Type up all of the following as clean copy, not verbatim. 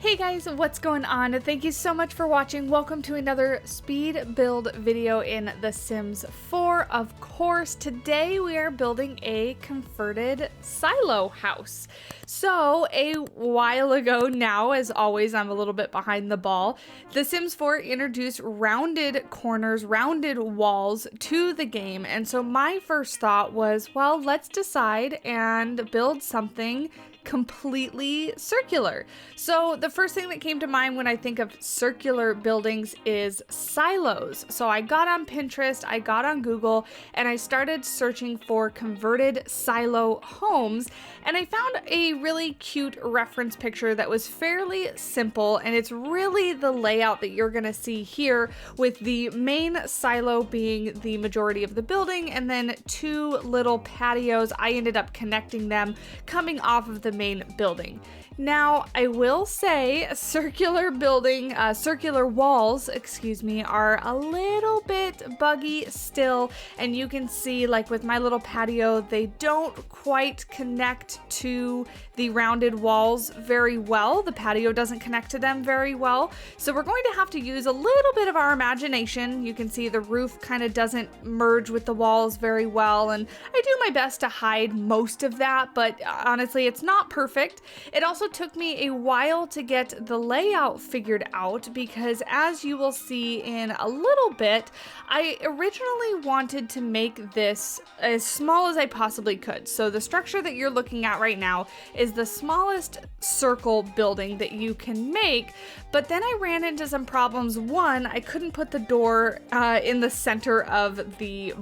Hey guys, what's going on? Thank you so much for watching. Welcome to another speed build video in The Sims 4. Of course, today we are building a converted silo house. So a while ago now, as always, I'm a little bit behind the ball, The Sims 4 introduced rounded corners, rounded walls to the game. And so my first thought was, well, let's decide and build something completely circular. So the first thing that came to mind when I think of circular buildings is silos. So I got on Pinterest, I got on Google, and I started searching for converted silo homes, and I found a really cute reference picture that was fairly simple, and it's really the layout that you're gonna see here, with the main silo being the majority of the building, and then two little patios. I ended up connecting them coming off of the main building. Now, I will say circular walls, are a little bit buggy still, and you can see, like with my little patio, they don't quite connect to the rounded walls very well. The patio doesn't connect to them very well, so we're going to have to use a little bit of our imagination. You can see the roof kind of doesn't merge with the walls very well, and I do my best to hide most of that, but honestly, it's not perfect. It also took me a while to get the layout figured out because, as you will see in a little bit, I originally wanted to make this as small as I possibly could. So the structure that you're looking at right now is the smallest circle building that you can make, but then I ran into some problems. One, I couldn't put the door in the center of the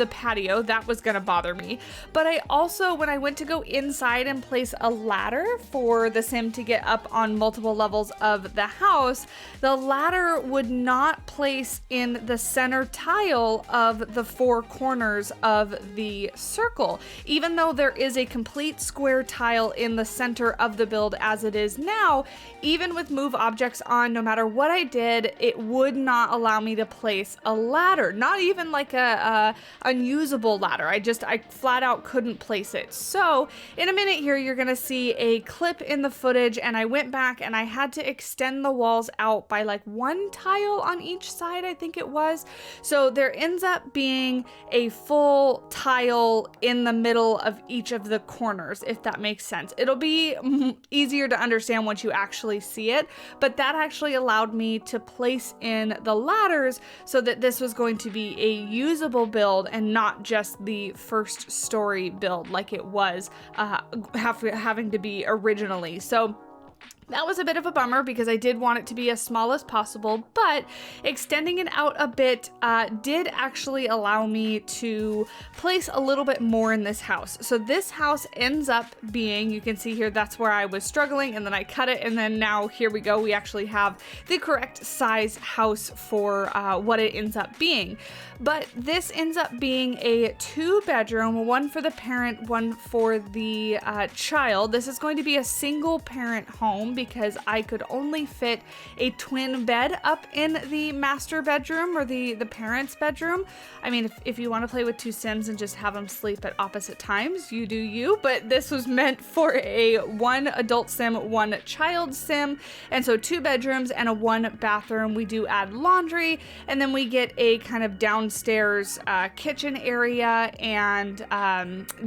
patio. That was gonna bother me. But I also, when I went to go inside and place a ladder for the sim to get up on multiple levels of the house, the ladder would not place in the center tile of the four corners of the circle. Even though there is a complete square tile in the center of the build as it is now, even with move objects on, no matter what I did, it would not allow me to place a ladder. Not even like a unusable ladder. I flat out couldn't place it. So in a minute here, you're gonna see a clip in the footage, and I went back and I had to extend the walls out by like one tile on each side, I think it was. So there ends up being a full tile in the middle of each of the corners, if that makes sense. It'll be easier to understand once you actually see it, but that actually allowed me to place in the ladders so that this was going to be a usable build and not just the first story build like it was having to be originally. So that was a bit of a bummer because I did want it to be as small as possible, but extending it out a bit did actually allow me to place a little bit more in this house. So this house ends up being, you can see here, that's where I was struggling, and then I cut it, and then now here we go. We actually have the correct size house for what it ends up being. But this ends up being a 2-bedroom, one for the parent, one for the child. This is going to be a single parent home because I could only fit a twin bed up in the master bedroom or the parent's bedroom. I mean, if you want to play with two Sims and just have them sleep at opposite times, you do you, but this was meant for a 1 adult sim, 1 child sim, and so 2 bedrooms and a 1 bathroom. We do add laundry, and then we get a kind of downstairs kitchen area and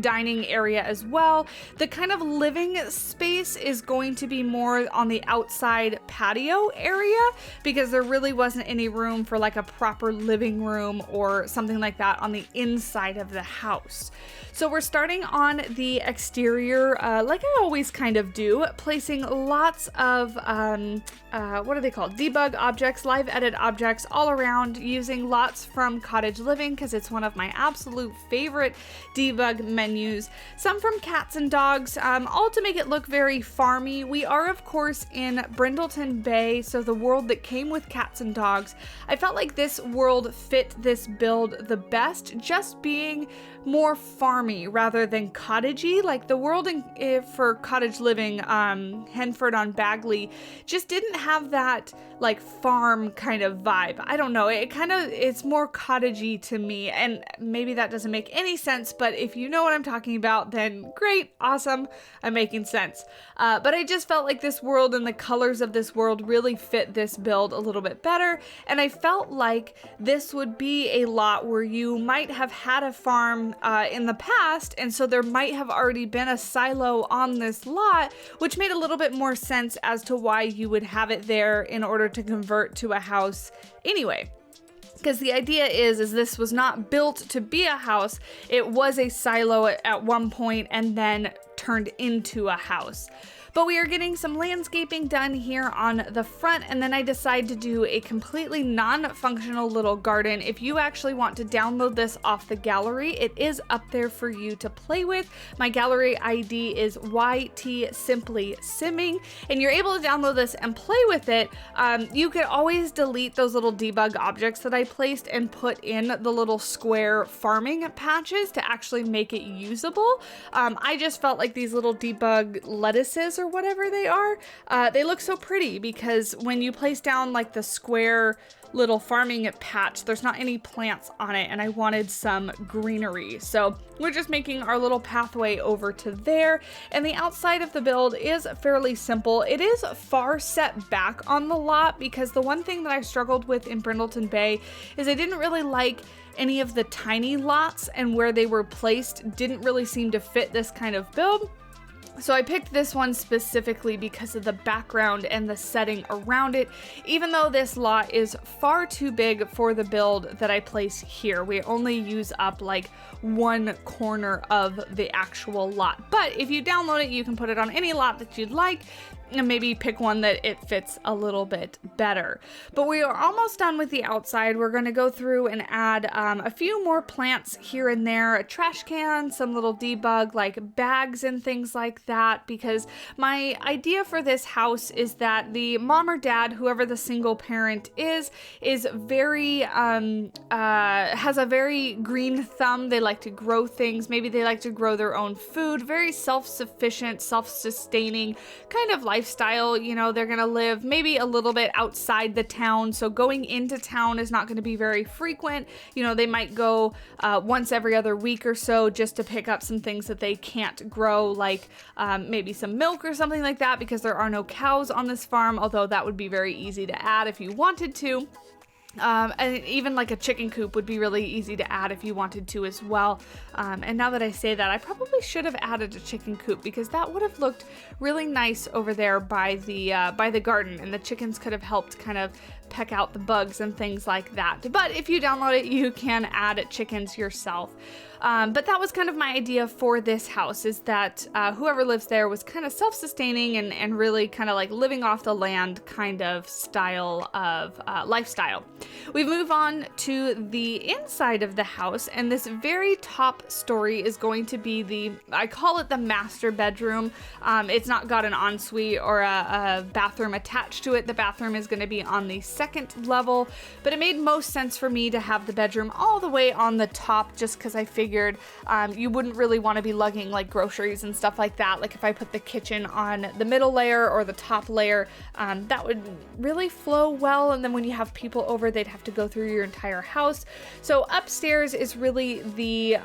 dining area as well. The kind of living space is going to be more on the outside patio area because there really wasn't any room for like a proper living room or something like that on the inside of the house. So we're starting on the exterior like I always kind of do, placing lots of what are they called? Debug objects, live edit objects all around, using lots from Cottage Living because it's one of my absolute favorite debug menus. Some from cats and dogs, all to make it look very farmy. We are, of course, in Brindleton Bay, so the world that came with cats and dogs. I felt like this world fit this build the best, just being more farmy rather than cottagey. Like the world for cottage living, Henford on Bagley, just didn't have that like farm kind of vibe. I don't know, it's more cottagey to me, and maybe that doesn't make any sense, but if you know what I'm talking about, then great, awesome, I'm making sense. But I just felt like this world and the colors of this world really fit this build a little bit better, and I felt like this would be a lot where you might have had a farm in the past, and so there might have already been a silo on this lot, which made a little bit more sense as to why you would have it there in order to convert to a house anyway. Because the idea is this was not built to be a house, it was a silo at one point and then turned into a house. But we are getting some landscaping done here on the front, and then I decide to do a completely non-functional little garden. If you actually want to download this off the gallery, it is up there for you to play with. My gallery ID is YTSimplySimming, and you're able to download this and play with it. You could always delete those little debug objects that I placed and put in the little square farming patches to actually make it usable. I just felt like these little debug lettuces or whatever they are, they look so pretty because when you place down like the square little farming patch, there's not any plants on it, and I wanted some greenery. So we're just making our little pathway over to there, and the outside of the build is fairly simple. It is far set back on the lot because the one thing that I struggled with in Brindleton Bay is I didn't really like any of the tiny lots, and where they were placed didn't really seem to fit this kind of build. So I picked this one specifically because of the background and the setting around it, even though this lot is far too big for the build that I place here. We only use up like one corner of the actual lot. But if you download it, you can put it on any lot that you'd like, and maybe pick one that it fits a little bit better. But we are almost done with the outside. We're going to go through and add a few more plants here and there, a trash can, some little debug like bags and things like that, because my idea for this house is that the mom or dad, whoever the single parent is very has a very green thumb. They like to grow things. Maybe they like to grow their own food. Very self-sufficient, self-sustaining kind of lifestyle. You know, they're gonna live maybe a little bit outside the town, so going into town is not going to be very frequent. You know, they might go once every other week or so just to pick up some things that they can't grow, like maybe some milk or something like that, because there are no cows on this farm, although that would be very easy to add if you wanted to. And even like a chicken coop would be really easy to add if you wanted to as well. And now that I say that, I probably should have added a chicken coop because that would have looked really nice over there by the garden, and the chickens could have helped kind of peck out the bugs and things like that. But if you download it, you can add chickens yourself. But that was kind of my idea for this house, is that whoever lives there was kind of self-sustaining and really kind of like living off the land kind of style of lifestyle. We move on to the inside of the house, and this very top story is going to be I call it the master bedroom. It's not got an ensuite or a bathroom attached to it. The bathroom is going to be on the second level, but it made most sense for me to have the bedroom all the way on the top, just because I figured you wouldn't really want to be lugging like groceries and stuff like that. Like if I put the kitchen on the middle layer or the top layer, that would really flow well, and then when you have people over, they'd have to go through your entire house. So upstairs is really the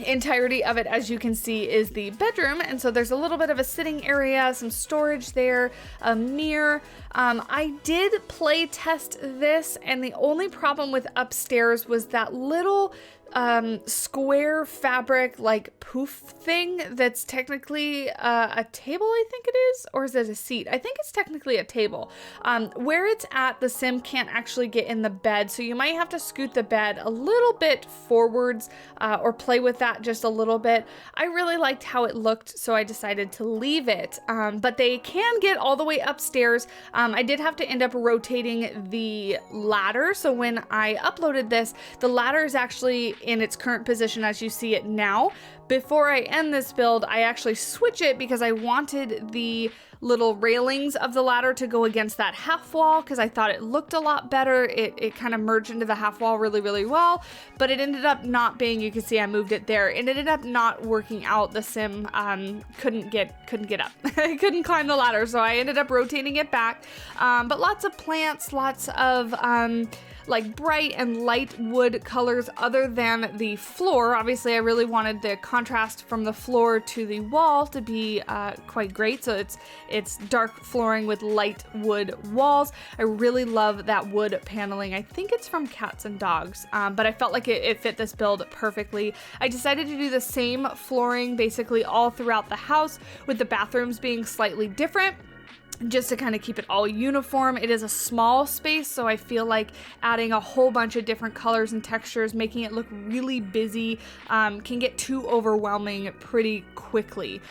entirety of it, as you can see, is the bedroom, and so there's a little bit of a sitting area, some storage there, a mirror. I did play test this, and the only problem with upstairs was that little square fabric like poof thing that's technically a table, I think it is, or is it a seat? I think it's technically a table. Where it's at, the sim can't actually get in the bed, so you might have to scoot the bed a little bit forwards or play with that just a little bit. I really liked how it looked, so I decided to leave it, but they can get all the way upstairs. I did have to end up rotating the ladder, so when I uploaded this, the ladder is actually in its current position as you see it now. Before I end this build, I actually switch it because I wanted the little railings of the ladder to go against that half wall because I thought it looked a lot better. It kind of merged into the half wall really, really well, but it ended up not being, you can see I moved it there, and it ended up not working out. The sim couldn't get up. I couldn't climb the ladder, so I ended up rotating it back. But lots of plants, lots of like bright and light wood colors other than the floor. Obviously, I really wanted the contrast from the floor to the wall to be quite great. So it's dark flooring with light wood walls. I really love that wood paneling. I think it's from Cats and Dogs, but I felt like it fit this build perfectly. I decided to do the same flooring basically all throughout the house, with the bathrooms being slightly different, just to kind of keep it all uniform. It is a small space, so I feel like adding a whole bunch of different colors and textures, making it look really busy, can get too overwhelming pretty quickly.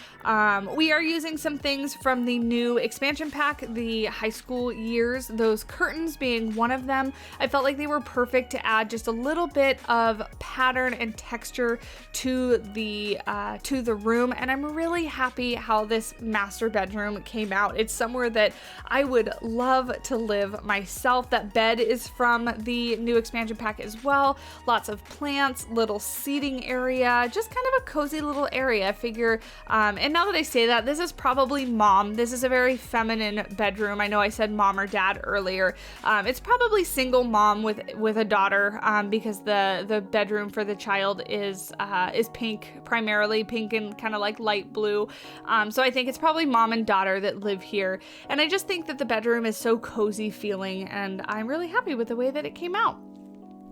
We are using some things from the new expansion pack, the high school years, those curtains being one of them. I felt like they were perfect to add just a little bit of pattern and texture to the room, and I'm really happy how this master bedroom came out. It's somewhere that I would love to live myself. That bed is from the new expansion pack as well. Lots of plants, little seating area, just kind of a cozy little area. I figure, and now that I say that, this is probably mom. This is a very feminine bedroom. I know I said mom or dad earlier. It's probably single mom with a daughter, because the bedroom for the child is pink, primarily pink and kind of like light blue. So I think it's probably mom and daughter that live here. And I just think that the bedroom is so cozy feeling, and I'm really happy with the way that it came out.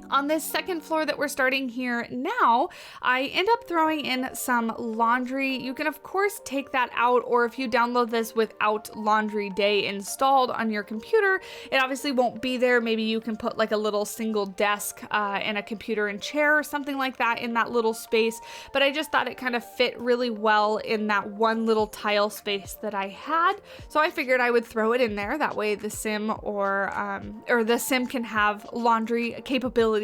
On this second floor that we're starting here now, I end up throwing in some laundry. You can of course take that out, or if you download this without Laundry Day installed on your computer, it obviously won't be there. Maybe you can put like a little single desk and a computer and chair or something like that in that little space. But I just thought it kind of fit really well in that one little tile space that I had. So I figured I would throw it in there. That way the sim or the sim can have laundry capabilities.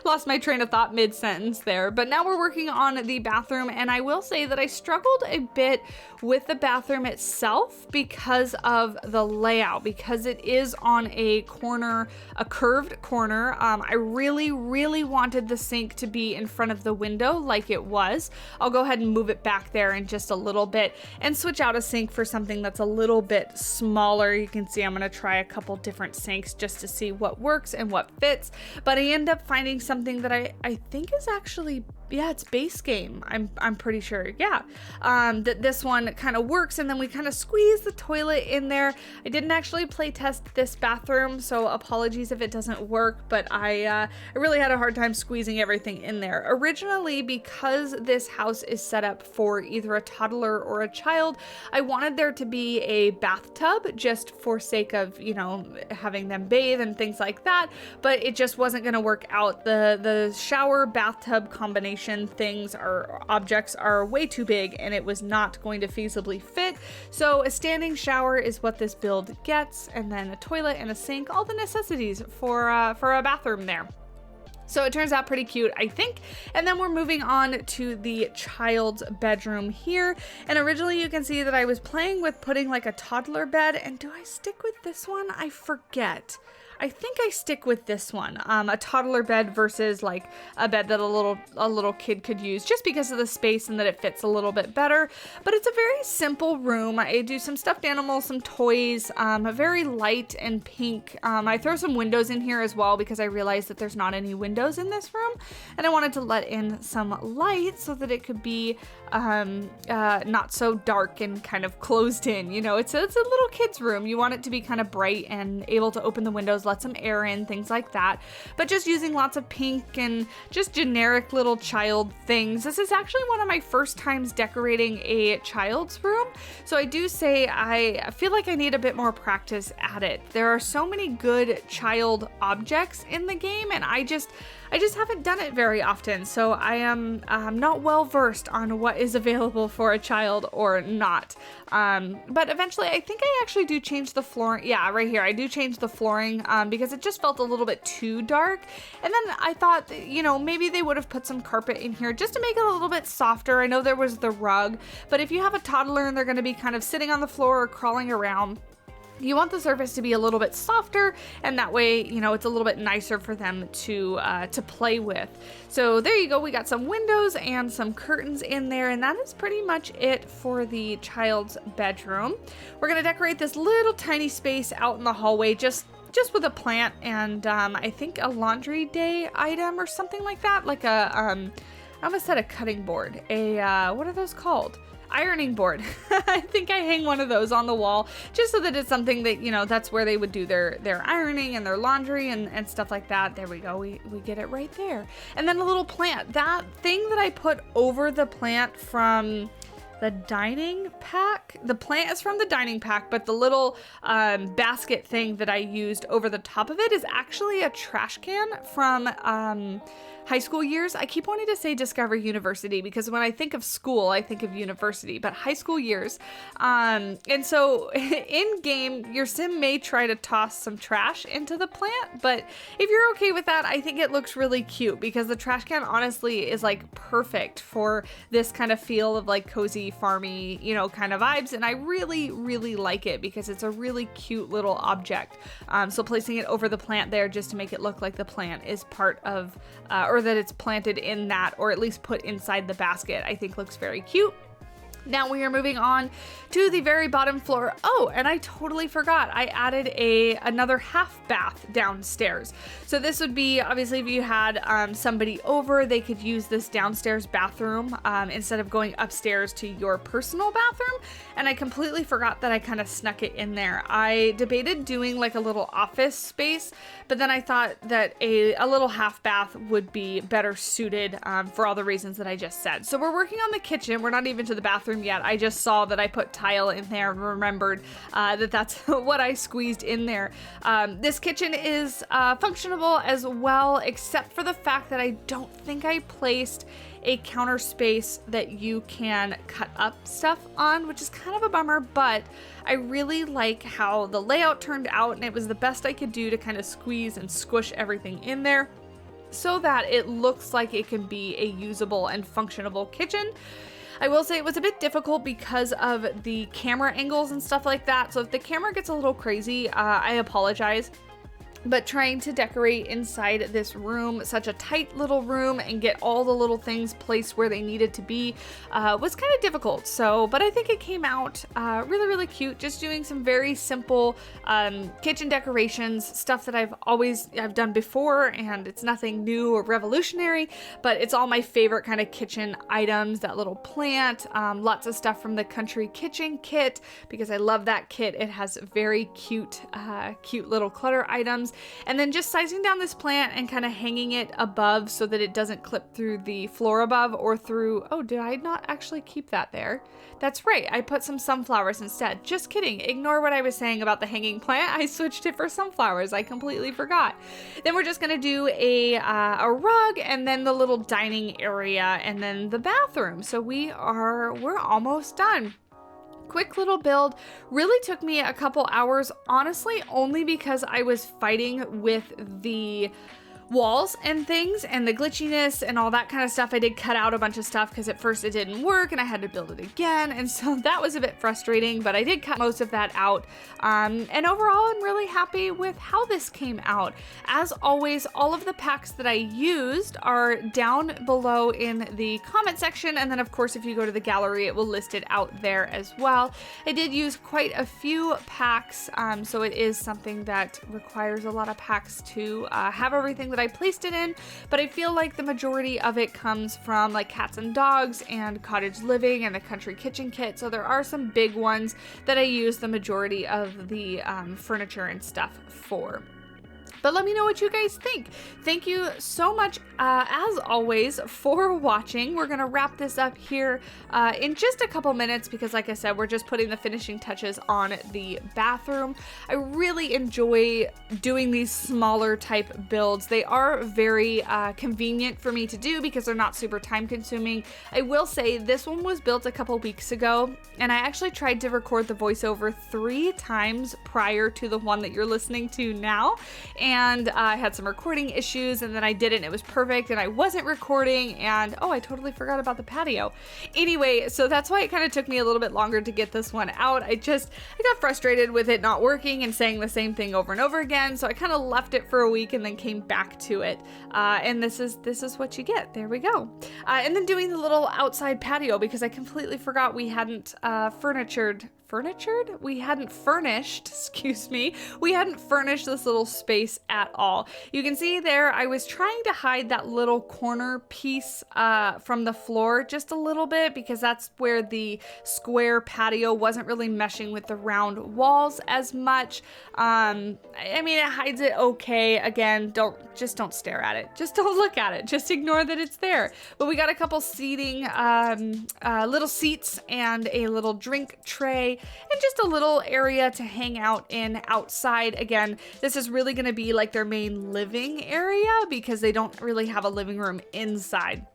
Lost my train of thought mid-sentence there, but now we're working on the bathroom, and I will say that I struggled a bit with the bathroom itself because of the layout, because it is on a corner, a curved corner. I really, really wanted the sink to be in front of the window like it was. I'll go ahead and move it back there in just a little bit and switch out a sink for something that's a little bit smaller. You can see I'm gonna try a couple different sinks just to see what works and what fits. But I end up finding something that I think is actually, yeah, it's base game. I'm pretty sure. Yeah. That this one kind of works, and then we kind of squeeze the toilet in there. I didn't actually play test this bathroom, so apologies if it doesn't work, but I really had a hard time squeezing everything in there. Originally, because this house is set up for either a toddler or a child, I wanted there to be a bathtub just for sake of, you know, having them bathe and things like that, but it just wasn't going to work out. The shower bathtub combination objects are way too big, and it was not going to feasibly fit. So a standing shower is what this build gets, and then a toilet and a sink, all the necessities for a bathroom there. So it turns out pretty cute, I think. And then we're moving on to the child's bedroom here. And originally you can see that I was playing with putting like a toddler bed. And do I stick with this one? I forget. I think I stick with this one, a toddler bed versus like a bed that a little kid could use, just because of the space and that it fits a little bit better. But it's a very simple room. I do some stuffed animals, some toys, a very light and pink. I throw some windows in here as well because I realized that there's not any windows in this room, and I wanted to let in some light so that it could be not so dark and kind of closed in. You know, it's a little kid's room. You want it to be kind of bright and able to open the windows, let some air in, things like that. But just using lots of pink and just generic little child things. This is actually one of my first times decorating a child's room, so I do say I feel like I need a bit more practice at it. There are so many good child objects in the game, and I I just haven't done it very often, so I am not well versed on what is available for a child or not. But eventually I think I actually do change the flooring. Yeah, right here, I do change the flooring because it just felt a little bit too dark. And then I thought, you know, maybe they would have put some carpet in here just to make it a little bit softer. I know there was the rug, but if you have a toddler and they're going to be kind of sitting on the floor or crawling around, you want the surface to be a little bit softer, and that way, you know, it's a little bit nicer for them to play with. So there you go. We got some windows and some curtains in there, and that is pretty much it for the child's bedroom. We're gonna decorate this little tiny space out in the hallway, just with a plant and I think a laundry day item or something like that, like a I almost said a cutting board. What are those called? Ironing board. I think I hang one of those on the wall just so that it's something that, you know, that's where they would do their ironing and their laundry and stuff like that. There we go. We get it right there. And then a little plant. That thing that I put over the plant from the dining pack. The plant is from the dining pack, but the little basket thing that I used over the top of it is actually a trash can from high school years. I keep wanting to say Discover University because when I think of school, I think of university, but high school years. And so in game, your sim may try to toss some trash into the plant, but if you're okay with that, I think it looks really cute because the trash can honestly is like perfect for this kind of feel of like cozy, farmy, you know, kind of vibes. And I really, really like it because it's a really cute little object. So placing it over the plant there just to make it look like the plant is part of, or that it's planted in that, or at least put inside the basket, I think looks very cute. Now we are moving on to the very bottom floor. Oh, and I totally forgot. I added another half bath downstairs. So this would be, obviously, if you had somebody over, they could use this downstairs bathroom instead of going upstairs to your personal bathroom. And I completely forgot that I kind of snuck it in there. I debated doing like a little office space, but then I thought that a little half bath would be better suited for all the reasons that I just said. So we're working on the kitchen. We're not even to the bathroom yet. I just saw that I put tile in there and remembered that that's what I squeezed in there. This kitchen is functional as well, except for the fact that I don't think I placed a counter space that you can cut up stuff on, which is kind of a bummer, but I really like how the layout turned out, and it was the best I could do to kind of squeeze and squish everything in there so that it looks like it can be a usable and functional kitchen. I will say it was a bit difficult because of the camera angles and stuff like that. So if the camera gets a little crazy, I apologize. But trying to decorate inside this room, such a tight little room, and get all the little things placed where they needed to be was kind of difficult. So, but I think it came out really, really cute. Just doing some very simple kitchen decorations, stuff that I've done before, and it's nothing new or revolutionary, but it's all my favorite kind of kitchen items. That little plant, lots of stuff from the Country Kitchen kit because I love that kit. It has very cute little clutter items. And then just sizing down this plant and kind of hanging it above so that it doesn't clip through the floor above or through, oh, did I not actually keep that there? That's right, I put some sunflowers instead. Just kidding, ignore what I was saying about the hanging plant. I switched it for sunflowers, I completely forgot. Then we're just gonna do a rug and then the little dining area and then the bathroom. So we're almost done. Quick little build, really took me a couple hours, honestly, only because I was fighting with the walls and things and the glitchiness and all that kind of stuff. I did cut out a bunch of stuff because at first it didn't work and I had to build it again, and so that was a bit frustrating, but I did cut most of that out, and overall I'm really happy with how this came out. As always, all of the packs that I used are down below in the comment section, and then of course if you go to the gallery it will list it out there as well. I did use quite a few packs, so it is something that requires a lot of packs to have everything that I placed it in, but I feel like the majority of it comes from like cats and dogs and cottage living and the Country Kitchen kit, so there are some big ones that I use the majority of the furniture and stuff for. But let me know what you guys think. Thank you so much, as always, for watching. We're going to wrap this up here in just a couple minutes because, like I said, we're just putting the finishing touches on the bathroom. I really enjoy doing these smaller type builds. They are very convenient for me to do because they're not super time consuming. I will say this one was built a couple weeks ago, and I actually tried to record the voiceover 3 times prior to the one that you're listening to now. And I had some recording issues, and then I did it and it was perfect, and I wasn't recording, and oh, I totally forgot about the patio. Anyway, so that's why it kind of took me a little bit longer to get this one out. I got frustrated with it not working and saying the same thing over and over again, so I kind of left it for a week and then came back to it. And this is what you get. There we go. And then doing the little outside patio because I completely forgot we hadn't we hadn't furnished, excuse me, we hadn't furnished this little space at all. You can see there, I was trying to hide that little corner piece from the floor just a little bit because that's where the square patio wasn't really meshing with the round walls as much. I mean, it hides it okay. Again, just don't stare at it. Just don't look at it. Just ignore that it's there. But we got a couple seating, little seats and a little drink tray, and just a little area to hang out in outside. Again, this is really going to be like their main living area because they don't really have a living room inside.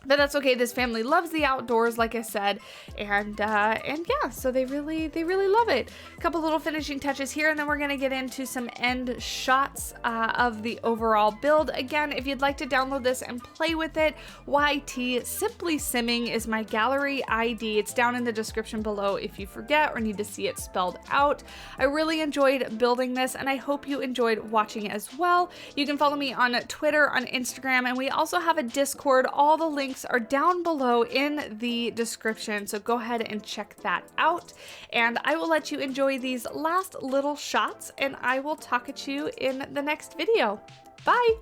But that's okay. This family loves the outdoors, like I said, and yeah, so they really love it. A couple little finishing touches here, and then we're gonna get into some end shots of the overall build. Again, if you'd like to download this and play with it, YTSimplySimming is my gallery ID. It's down in the description below if you forget or need to see it spelled out. I really enjoyed building this, and I hope you enjoyed watching as well. You can follow me on Twitter, on Instagram, and we also have a Discord. All the links are down below in the description, so go ahead and check that out. And I will let you enjoy these last little shots, and I will talk at you in the next video. Bye!